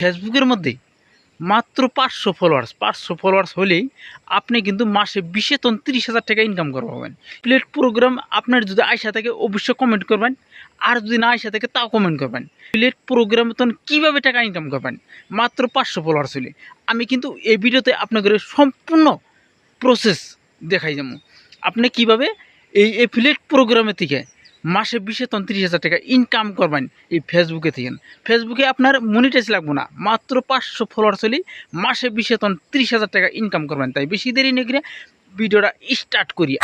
ফেসবুকের মধ্যে মাত্র 500 ফলোয়ার্স হলেই আপনি কিন্তু মাসে 20-30 হাজার টাকা ইনকাম করতে পারবেন। প্লেট প্রোগ্রাম আপনার যদি আয়সা থাকে অবশ্যই কমেন্ট করবেন, আর যদি না আয়সা থাকে তাও কমেন্ট করবেন। প্লেট প্রোগ্রামে তখন কীভাবে টাকা ইনকাম করবেন মাত্র 500 ফলোয়ার্স হলে, আমি কিন্তু এই ভিডিওতে আপনাদের সম্পূর্ণ প্রসেস দেখাই যাবো। আপনি কীভাবে এই এফিলিয়েট প্রোগ্রামে থেকে মাসে 20-30 হাজার টাকা ইনকাম করবেন এই ফেসবুকে থেকে। ফেসবুকে আপনার মনিটাইজ লাগবে না, মাত্র 500 ফলোয়ার্স হলেই মাসে 20-30 হাজার টাকা ইনকাম করবেন। তাই বেশি দেরি না করে ভিডিওটা স্টার্ট করি।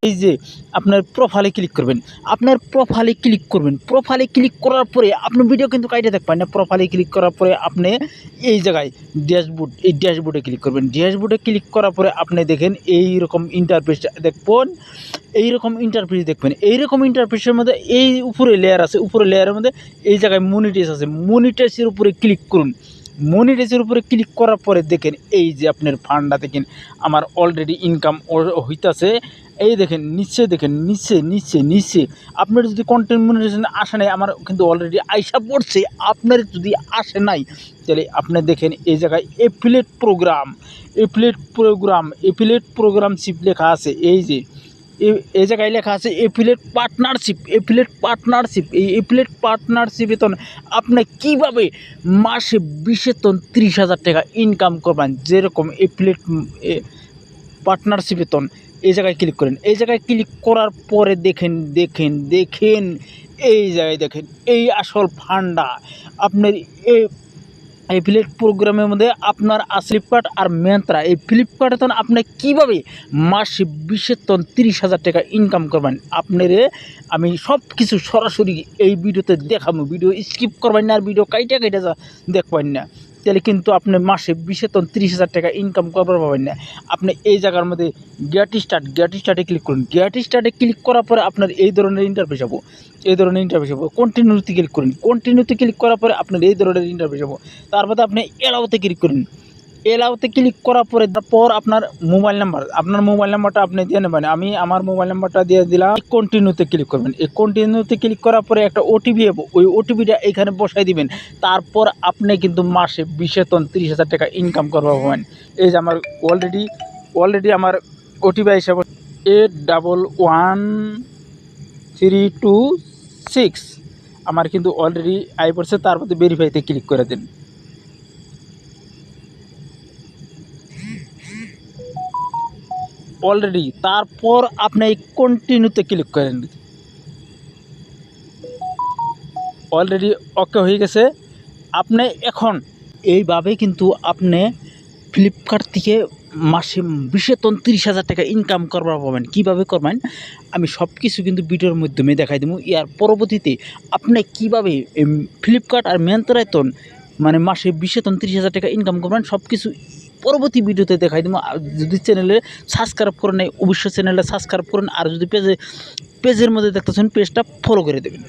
এই যে আপনার প্রোফাইলে ক্লিক করবেন, প্রোফাইলে ক্লিক করার পরে আপনি ভিডিও কিন্তু কাইটে দেখবেন না। প্রোফাইলে ক্লিক করার পরে আপনি এই জায়গায় ড্যাশবোর্ডে ক্লিক করবেন। ড্যাশবোর্ডে ক্লিক করার পরে আপনি দেখেন এইরকম ইন্টারফেস দেখবেন। এইরকম ইন্টারফেসের মধ্যে এই উপরে লেয়ার আছে, উপরে লেয়ারের মধ্যে এই জায়গায় মনিটাইজ আছে। মনিটাইজের উপরে ক্লিক করুন। মনিটাইজের উপরে ক্লিক করার পরে দেখেন এই যে আপনার ফান্ডটা দেখেন আমার অলরেডি ইনকাম হইতাছে। এই দেখেন নিচে আপনার যদি কন্টেন্ট মনিটাইজেশন আসে নাই, আমার কিন্তু অলরেডি আইসা পড়ছে। আপনার যদি আসে নাই তাহলে আপনি দেখেন এই জায়গায় এফিলিয়েট প্রোগ্রামশিপ লেখা আছে। এই যে এই জায়গায় লেখা আছে এফিলিয়েট পার্টনারশিপ। এই এফিলিয়েট পার্টনারশিপ বেতন আপনি কীভাবে মাসে 20-30 হাজার টাকা ইনকাম করবেন। যেরকম এফিলিয়েট পার্টনারশিপ বেতন এই জায়গায় ক্লিক করেন। এই জায়গায় ক্লিক করার পরে দেখেন এই জায়গায় দেখেন এই আসল ফান্ডা আপনার এই এফিলিয়েট প্রোগ্রামের মধ্যে আপনার ফ্লিপকার্ট আর মিন্ত্রা। এই ফ্লিপকার্টে তখন আপনি কীভাবে মাসে 20-30 হাজার টাকা ইনকাম করবেন আপনারে আমি সব কিছু সরাসরি এই ভিডিওতে দেখাবো। ভিডিও স্কিপ করবেন না, আর ভিডিও কাইটা দেখবেন না, তাহলে কিন্তু আপনি মাসে 20-30 হাজার টাকা ইনকাম করতে পারবেন না। আপনি এই জায়গার মধ্যে গেট স্টার্টে ক্লিক করুন। গেট স্টার্টে ক্লিক করার পরে আপনার এই ধরনের ইন্টারফেস হবো। কন্টিনিউতে ক্লিক করুন। কন্টিনিউতে ক্লিক করার পরে আপনার এই ধরনের ইন্টারফেস হবো। তারপরে আপনি এলাওতে ক্লিক করুন। এলাওতে ক্লিক করার পরে তারপর আপনার মোবাইল নাম্বারটা আপনি দিয়ে নেবেন। আমি আমার মোবাইল নাম্বারটা দিয়ে দিলাম। কন্টিনিউতে ক্লিক করবেন। এই কন্টিনিউতে ক্লিক করার পরে একটা ওটিপি হবে, ওই ওটিপিটা এখানে বসাই দিবেন। তারপর আপনি কিন্তু মাসে 20-30 হাজার টাকা ইনকাম করতে পারবেন। এই যে আমার অলরেডি আমার ওটিপি হিসাবে 811326 আমার কিন্তু অলরেডি আই পড়ছে। তারপর ভেরিফাইতে ক্লিক করে দিন। অলরেডি তারপর আপনি এই কন্টিনিউতে ক্লিক করেন। অলরেডি ওকে হয়ে গেছে। আপনি এখন এইভাবে কিন্তু আপনি ফ্লিপকার্ট থেকে মাসে 20-30 হাজার টাকা ইনকাম করবার পাবেন। কীভাবে করবেন আমি সব কিছু কিন্তু ভিডিওর মাধ্যমে দেখাই দেবো। এর পরবর্তীতে আপনি কীভাবে ফ্লিপকার্ট আর মিন্ত্রায় মানে মাসে 20-30 হাজার টাকা ইনকাম করবেন সব কিছু পরবর্তী ভিডিওতে দেখাই দেবো। যদি চ্যানেলে সাবস্ক্রাইব করেন নাই অবশ্যই চ্যানেলটা সাবস্ক্রাইব করুন, আর যদি পেজের মধ্যে দেখতেছেন পেজটা ফলো করে দেবেন।